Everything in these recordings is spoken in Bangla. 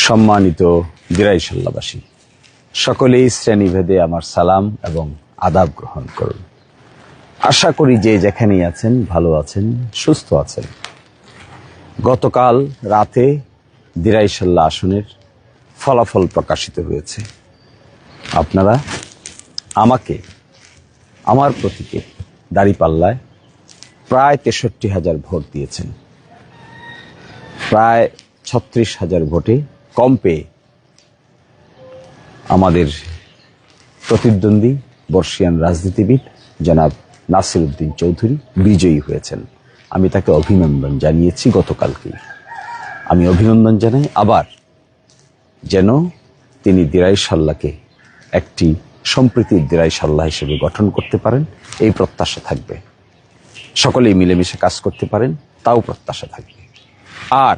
সম্মানিত দিরাইশাল্লাবাসী, সকলেই শ্রেণীভেদে আমার সালাম এবং আদাব গ্রহণ করুন। আশা করি যে যেখানেই আছেন ভালো আছেন, সুস্থ আছেন। গতকাল রাতে দিরাইশাল্লাহ আসনের ফলাফল প্রকাশিত হয়েছে। আপনারা আমাকে, আমার প্রতীকে দাঁড়িপাল্লায় প্রায় 63,000 ভোট দিয়েছেন। প্রায় 36,000 ভোটে কম পেয়ে আমাদের প্রতিদ্বন্দ্বী বর্ষিয়ান রাজনীতিবিদ জনাব নাসির উদ্দিন চৌধুরী বিজয়ী হয়েছেন। আমি তাকে অভিনন্দন জানিয়েছি গতকালকে। আমি অভিনন্দন জানাই আবার, যেন তিনি দিরাইশাল্লাহকে একটি সম্প্রীতির দিরাইশাল্লাহ হিসেবে গঠন করতে পারেন, এই প্রত্যাশা থাকবে। সকলেই মিলেমিশে কাজ করতে পারেন, তাও প্রত্যাশা থাকবে। আর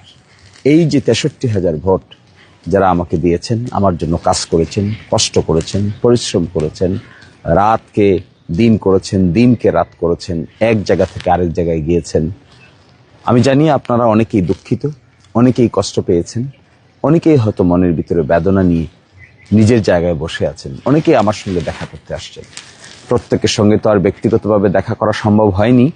এই যে 63,000 ভোট যারা আমাকে দিয়েছেন, আমার জন্য কাজ করেছেন, কষ্ট করেছেন, পরিশ্রম করেছেন, রাতকে দিন করেছেন, দিনকে রাত করেছেন, এক জায়গা থেকে আরেক জায়গায় গিয়েছেন। আমি জানি আপনারা অনেকেই দুঃখিত, অনেকেই কষ্ট পেয়েছেন, অনেকেই হয়তো মনের ভিতরে বেদনা নিয়ে নিজের জায়গায় বসে আছেন, অনেকেই আমার সঙ্গে দেখা করতে আসছেন। প্রত্যেকের সঙ্গে তো আর ব্যক্তিগতভাবে দেখা করা সম্ভব হয়নি।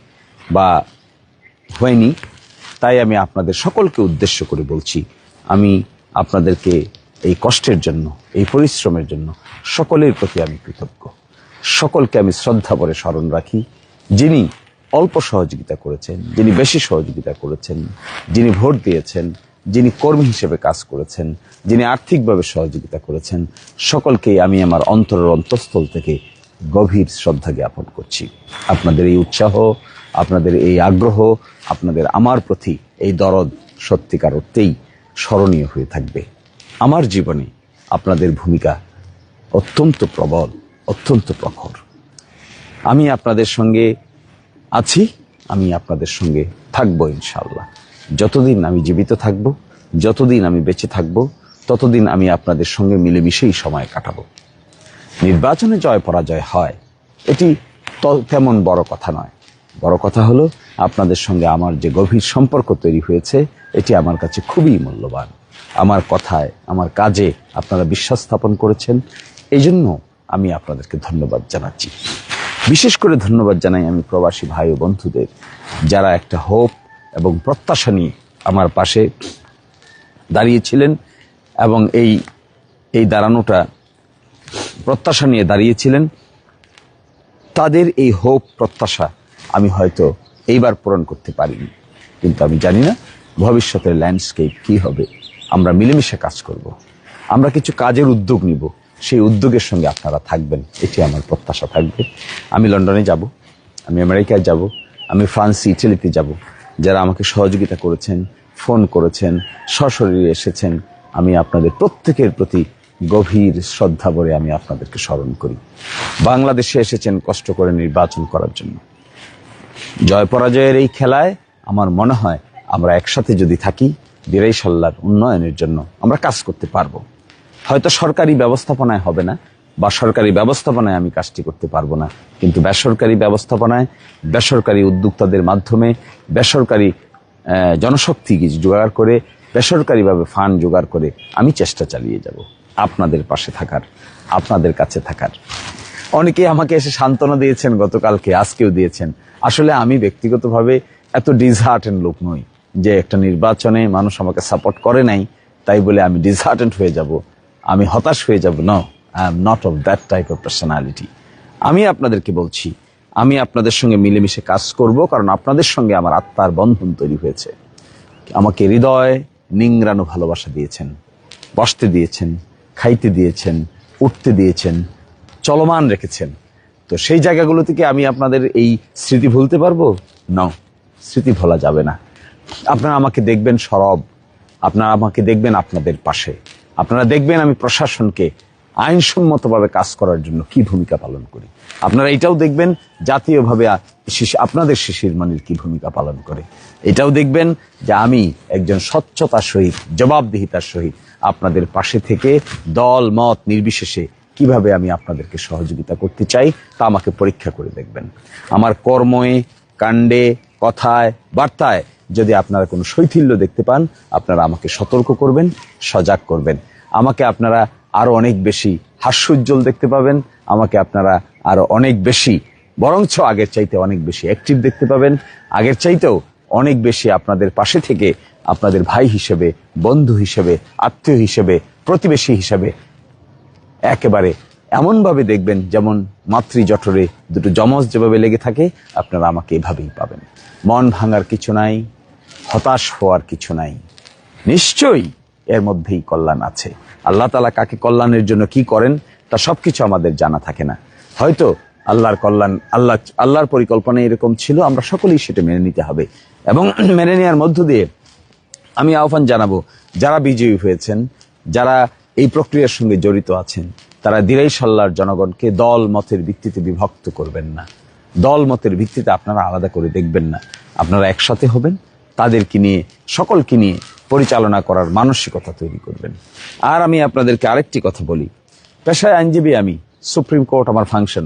তাই আমি আপনাদের সকলকে উদ্দেশ্য করে বলছি, আমি আপনাদেরকে এই কষ্টের জন্য, এই পরিশ্রমের জন্য সকলের প্রতি আমি কৃতজ্ঞ। সকলকে আমি শ্রদ্ধা ভরে স্মরণ রাখি। যিনি অল্প সহযোগিতা করেছেন, যিনি বেশি সহযোগিতা করেছেন, যিনি ভোট দিয়েছেন, যিনি কর্মী হিসেবে কাজ করেছেন, যিনি আর্থিকভাবে সহযোগিতা করেছেন, সকলকেই আমি আমার অন্তরের অন্তঃস্থল থেকে গভীর শ্রদ্ধা জ্ঞাপন করছি। আপনাদের এই উৎসাহ, আপনাদের এই আগ্রহ, আপনাদের আমার প্রতি এই দরদ সত্যিকার অর্থেই স্মরণীয় হয়ে থাকবে। আমার জীবনে আপনাদের ভূমিকা অত্যন্ত প্রবল, অত্যন্ত প্রখর। আমি আপনাদের সঙ্গে আছি, আমি আপনাদের সঙ্গে থাকবো ইনশাআল্লাহ। যতদিন আমি জীবিত থাকব, যতদিন আমি বেঁচে থাকব, ততদিন আমি আপনাদের সঙ্গে মিলেমিশেই সময় কাটাবো। নির্বাচনে জয় পরাজয় হয়, এটি তেমন বড় কথা নয়। বড় কথা হলো আপনাদের সঙ্গে আমার যে গভীর সম্পর্ক তৈরি হয়েছে, এটি আমার কাছে খুবই মূল্যবান। আমার কথায়, আমার কাজে আপনারা বিশ্বাস স্থাপন করেছেন, এই জন্য আমি আপনাদেরকে ধন্যবাদ জানাচ্ছি। বিশেষ করে ধন্যবাদ জানাই আমি প্রবাসী ভাই ও বন্ধুদের, যারা একটা হোপ এবং প্রত্যাশা নিয়ে আমার পাশে দাঁড়িয়েছিলেন এবং এই দাঁড়ানোটা প্রত্যাশা নিয়ে দাঁড়িয়েছিলেন। তাদের এই হোপ, প্রত্যাশা আমি হয়তো এইবার পূরণ করতে পারিনি, কিন্তু আমি জানি না ভবিষ্যতের ল্যান্ডস্কেপ কি হবে। আমরা মিলেমিশে কাজ করব, আমরা কিছু কাজের উদ্যোগ নিব, সেই উদ্যোগের সঙ্গে আপনারা থাকবেন, এটি আমার প্রত্যাশা থাকবে। আমি লন্ডনে যাব, আমি আমেরিকায় যাব, আমি ফ্রান্স, ইটালিতে যাব। যারা আমাকে সহযোগিতা করেছেন, ফোন করেছেন, সশরীরে এসেছেন, আমি আপনাদের প্রত্যেকের প্রতি গভীর শ্রদ্ধা ভরে আমি আপনাদেরকে স্মরণ করি। বাংলাদেশে এসেছেন কষ্ট করে নির্বাচন করার জন্য। জয় পরাজয়ের এই খেলায় আমার মনে হয় আমরা একসাথে যদি থাকি, দিরাইশাল্লাহর উন্নয়নের জন্য আমরা কাজ করতে পারবো। হয়তো সরকারি ব্যবস্থাপনায় হবে না, বা সরকারি ব্যবস্থাপনায় আমি কাজটি করতে পারবো না, কিন্তু বেসরকারি ব্যবস্থাপনায়, বেসরকারি উদ্যোক্তাদের মাধ্যমে, বেসরকারি জনশক্তি জোগাড় করে, বেসরকারিভাবে ফান্ড জোগাড় করে আমি চেষ্টা চালিয়ে যাব আপনাদের পাশে থাকার, আপনাদের কাছে থাকার। অনেকেই আমাকে এসে সান্ত্বনা দিয়েছেন গতকালকে, আজকেও দিয়েছেন। আসলে আমি ব্যক্তিগতভাবে এত ডিসহার্টেন্ড লোক নই যে একটা নির্বাচনে মানুষ আমাকে সাপোর্ট করে নাই তাই বলে আমি ডিসহার্টেন্ড হয়ে যাব, আমি হতাশ হয়ে যাব। No, I am not of that type of personality. আমি আপনাদেরকে বলছি, আমি আপনাদের সঙ্গে মিলেমিশে কাজ করব, কারণ আপনাদের সঙ্গে আমার আত্মার বন্ধন তৈরি হয়েছে। আমাকে হৃদয় নিংড়ানো ভালোবাসা দিয়েছেন, বসতে দিয়েছেন, খাইতে দিয়েছেন, উঠতে দিয়েছেন, চলমান রেখেছেন। তো সেই জায়গাগুলো থেকে আমি আপনাদের এই স্মৃতি ভুলতে পারবো? না, স্মৃতি ভোলা যাবে না। আপনারা আমাকে দেখবেন সরব, আপনারা আমাকে দেখবেন আপনাদের পাশে, আপনারা দেখবেন আমি প্রশাসনকে আইনসম্মতভাবে কাজ করার জন্য কি ভূমিকা পালন করি। আপনারা এটাও দেখবেন জাতীয়ভাবে আপনাদের শিশির মনির কি ভূমিকা পালন করে। এটাও দেখবেন যে আমি একজন স্বচ্ছতার সহিত, জবাবদিহিতার সহিত আপনাদের পাশে থেকে দল মত নির্বিশেষে কিভাবে আমি আপনাদেরকে সহযোগিতা করতে চাই তা আমাকে পরীক্ষা করে দেখবেন। আমার কর্মে, কাণ্ডে, কথায় বার্তায় যদি আপনারা কোনো শৈথিল্য দেখতে পান, আপনারা আমাকে সতর্ক করবেন, সজাগ করবেন। আমাকে আপনারা আরো অনেক বেশি হাস্যোজ্জ্বল দেখতে পাবেন, আমাকে আপনারা আরো অনেক বেশি, বরঞ্চ আগের চাইতে অনেক বেশি অ্যাক্টিভ দেখতে পাবেন, আগের চাইতেও অনেক বেশি আপনাদের পাশে থেকে আপনাদের ভাই হিসেবে, বন্ধু হিসেবে, আত্মীয় হিসেবে, প্রতিবেশী হিসেবে একেবারে এমনভাবে দেখবেন যেমন মাতৃজঠরে দুটো যমজ যেভাবে লেগে থাকে, আপনারা আমাকে এভাবেই পাবেন। মন ভাঙার কিছু নাই, হতাশ হওয়ার কিছু নাই, নিশ্চয়ই এর মধ্যেই কল্যাণ আছে। আল্লাহ তাআলা কাকে কল্যাণের জন্য কি করেন তা সবকিছু আমাদের জানা থাকে না। হয়তো আল্লাহর কল্যাণ, আল্লাহর পরিকল্পনা এরকম ছিল, আমরা সকলেই সেটা মেনে নিতে হবে। এবং মেনে নেওয়ার মধ্য দিয়ে আমি আহ্বান জানাবো, যারা বিজয়ী হয়েছেন, যারা এই প্রক্রিয়ার সঙ্গে জড়িত আছেন, তারা দিরাইশাল্লাহর জনগণকে দল মতের ভিত্তিতে বিভক্ত করবেন না, দল মতের ভিত্তিতে আপনারা আলাদা করে দেখবেন না। আপনারা একসাথে হবেন, তাদেরকে নিয়ে, সকলকে নিয়ে পরিচালনা করার মানসিকতা তৈরি করবেন। আর আমি আপনাদেরকে আরেকটি কথা বলি, পেশায় আইনজীবী আমি, সুপ্রিম কোর্ট আমার ফাংশন,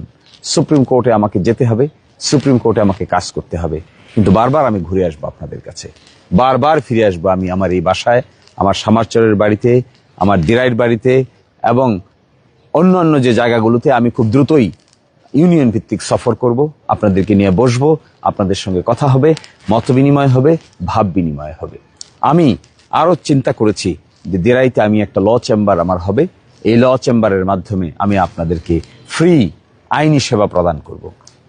সুপ্রিম কোর্টে আমাকে যেতে হবে, সুপ্রিম কোর্টে আমাকে কাজ করতে হবে, কিন্তু বারবার আমি ঘুরে আসবো আপনাদের কাছে, বারবার ফিরে আসবো আমি আমার এই বাসায়, আমার সামারচরের বাড়িতে, আমার দিরাইয়ের বাড়িতে এবং অন্য অন্য যে জায়গাগুলোতে আমি খুব দ্রুতই ইউনিয়ন ভিত্তিক সফর করব, আপনাদেরকে নিয়ে বসবো, আপনাদের সঙ্গে কথা হবে, মত বিনিময় হবে, ভাব বিনিময় হবে। আমি আরো চিন্তা করেছি যে দিরাইতে আমি একটা ল চেম্বার আমার হবে, এই ল চেম্বারের মাধ্যমে আমি আপনাদেরকে ফ্রি আইনি সেবা প্রদান করব।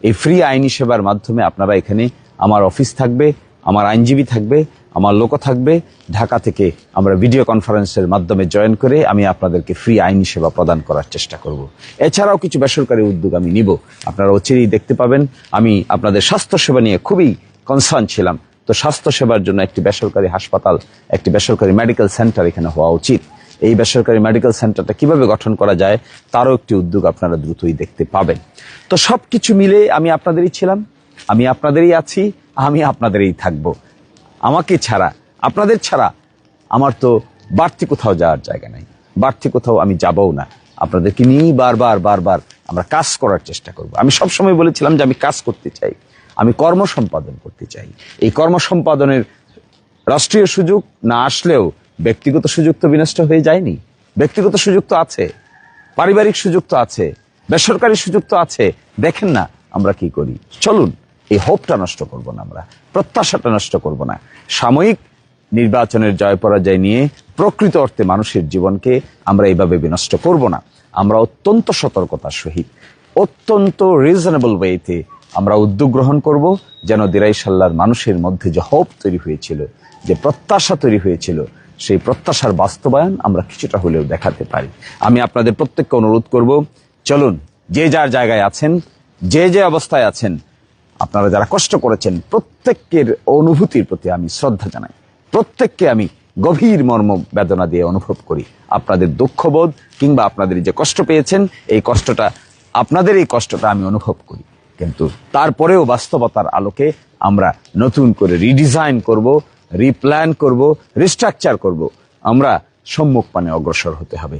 এই ফ্রি আইনি সেবার মাধ্যমে আপনারা এখানে, আমার অফিস থাকবে, আমার আইনজীবী থাকবে, আমার লোক থাকবে, ঢাকা থেকে আমরা ভিডিও কনফারেন্সের মাধ্যমে জয়েন করে আমি আপনাদেরকে ফ্রি আইনি সেবা প্রদান করার চেষ্টা করব। এছাড়াও কিছু বেসরকারি উদ্যোগ আমি নিব, আপনারা অচিরেই দেখতে পাবেন। আমি আপনাদের স্বাস্থ্যসেবা নিয়ে খুবই কনসার্ন ছিলাম, তো স্বাস্থ্যসেবার জন্য একটি বেসরকারি হাসপাতাল, একটি বেসরকারি মেডিকেল সেন্টার এখানে হওয়া উচিত। এই বেসরকারি মেডিকেল সেন্টারটা কিভাবে গঠন করা যায় তারও একটি উদ্যোগ আপনারা দ্রুতই দেখতে পাবেন। তো সবকিছু মিলে আমি আপনাদেরই ছিলাম, আমি আপনাদেরই আছি, আমি আপনাদেরই থাকবো। আমাকে ছাড়া, আপনাদের ছাড়া আমার তো বাড়তি কোথাও যাওয়ার জায়গা নাই, বাড়তি কোথাও আমি যাবও না। আপনাদেরকে নিয়েই বারবার বারবার আমরা কাজ করার চেষ্টা করব। আমি সবসময় বলেছিলাম যে আমি কাজ করতে চাই, আমি কর্ম সম্পাদন করতে চাই। এই কর্ম সম্পাদনের রাষ্ট্রীয় সুযোগ না আসলেও ব্যক্তিগত সুযোগ তো বিনষ্ট হয়ে যায়নি, ব্যক্তিগত সুযোগ তো আছে, পারিবারিক সুযোগ তো আছে, বেসরকারি সুযোগ তো আছে। দেখেন না আমরা কি করি। চলুন এই হোপটা নষ্ট করব না, আমরা প্রত্যাশাটা নষ্ট করব না। সাময়িক নির্বাচনের জয় পরাজয় নিয়ে প্রকৃত অর্থে মানুষের জীবনকে আমরা এইভাবে বিনষ্ট করব না। আমরা অত্যন্ত সতর্কতার সহিত, অত্যন্ত রিজনেবল ওয়েতে আমরা উদ্যোগ গ্রহণ করব, যেন দিরাইশাল্লাহর মানুষের মধ্যে যে হোপ তৈরি হয়েছিল, যে প্রত্যাশা তৈরি হয়েছিল, সেই প্রত্যাশার বাস্তবায়ন আমরা কিছুটা হলেও দেখাতে পারি। আমি আপনাদের প্রত্যেককে অনুরোধ করব, চলুন যে যার জায়গায় আছেন, যে যে অবস্থায় আছেন, আপনারা যারা কষ্ট করেছেন, প্রত্যেকের অনুভূতির প্রতি আমি শ্রদ্ধা জানাই, প্রত্যেককে আমি গভীর মর্ম বেদনা দিয়ে অনুভব করি। আপনাদের দুঃখবোধ কিংবা আপনাদের যে কষ্ট পেয়েছেন, এই কষ্টটা, আপনাদের এই কষ্টটা আমি অনুভব করি, কিন্তু তারপরেও বাস্তবতার আলোকে আমরা নতুন করে রিডিজাইন করব, রিপ্ল্যান করব, রিস্ট্রাকচার করব। আমরা সম্মুখ পানে অগ্রসর হতে হবে,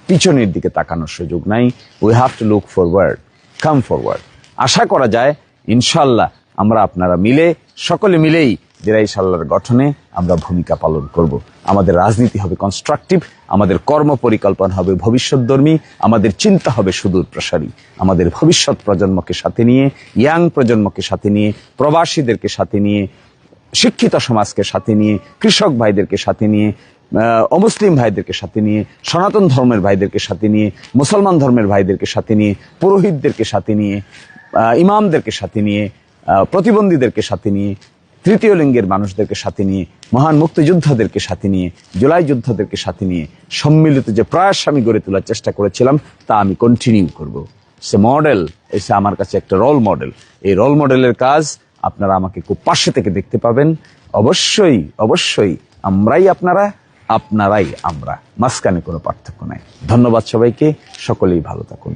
পিছনের দিকে তাকানোর সুযোগ নাই। We have to look forward, come forward. আশা করা যায় ইনশাল্লাহ আমরা আপনারা মিলে, সকলে মিলেই দিরাইশাল্লাহর গঠনে আমরা ভূমিকা পালন করব। আমাদের রাজনীতি হবে কনস্ট্রাকটিভ, আমাদের কর্ম পরিকল্পনা হবে ভবিষ্যৎধর্মী, আমাদের চিন্তা হবে সুদূর প্রসারী। আমাদের ভবিষ্যৎ প্রজন্মকে সাথে নিয়ে, ইয়াং প্রজন্মকে সাথে নিয়ে, প্রবাসীদেরকে সাথে নিয়ে, শিক্ষিত সমাজকে সাথে নিয়ে, কৃষক ভাইদেরকে সাথে নিয়ে, অমুসলিম ভাইদেরকে সাথে নিয়ে, সনাতন ধর্মের ভাইদেরকে সাথে নিয়ে, মুসলমান ধর্মের ভাইদেরকে সাথে নিয়ে, পুরোহিতদেরকে সাথে নিয়ে, ইমামদেরকে সাথে নিয়ে, প্রতিবন্ধীদেরকে সাথে নিয়ে, তৃতীয় লিঙ্গের মানুষদেরকে সাথে নিয়ে, মহান মুক্তিযোদ্ধাদেরকে সাথে নিয়ে, জুলাই যোদ্ধাদেরকে সাথে নিয়ে সম্মিলিত যে প্রয়াস আমি গড়ে তোলার চেষ্টা করেছিলাম, তা আমি কন্টিনিউ করব। সে মডেল, এসে আমার কাছে একটা রোল মডেল। এই রোল মডেলের কাজ আপনারা আমাকে খুব পাশে থেকে দেখতে পাবেন। অবশ্যই অবশ্যই আমরাই আপনারা, আপনারাই আমরা, মাঝখানে কোনো পার্থক্য নাই। ধন্যবাদ সবাইকে, সকলেই ভালো থাকুন।